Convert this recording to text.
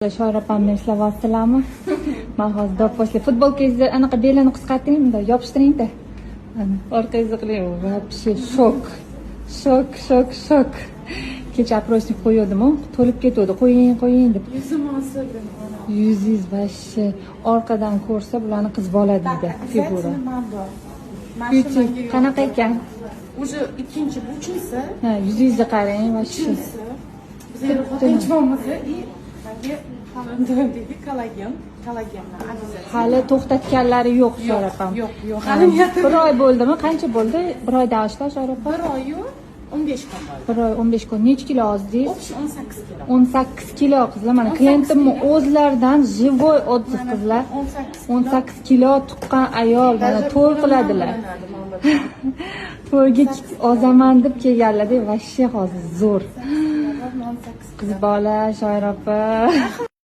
Shoir opam bilan ishlayapsizlarmi? Men hozir после futbolkangizni anaqa belini qisqartiring, bunday yopishtiring-da. Ana, orqangizga qiling. Вообще shok. Shok. Kecha aprosnik qo'ygandim-ku, to'lib ketdi. Qo'ying deb. Yuzim osildi. Yuzingiz вообще orqadan ko'rsa, bularni qiz bola deydi. Figura. Qanaqa ekan? Уже ikkinchi uchinchisi. Ha, yuzingizni qarang, вообще. Bizning xotinchimizni и kollagenlar Hali to'xtatganlari yo'q Shoir opam. Yo'q. Hali niyatim. Bir oy bo'ldimi? Qancha bo'ldi? Bir oyda oshdi Shoir opam. 1 oy 15 kun bo'ldi. Bir oy 15 kun. Necha kilo ozdingiz? 18 kilo. 18 kilo qizlar. Mana klientimni o'zlaridan живой отзыв qizlar. 18 kilo tuqqan ayol mana to'y qiladilar. To'yga ozaman deb kelganlar-da, вообще hozir zo'r. Qiz bola Shoir opa.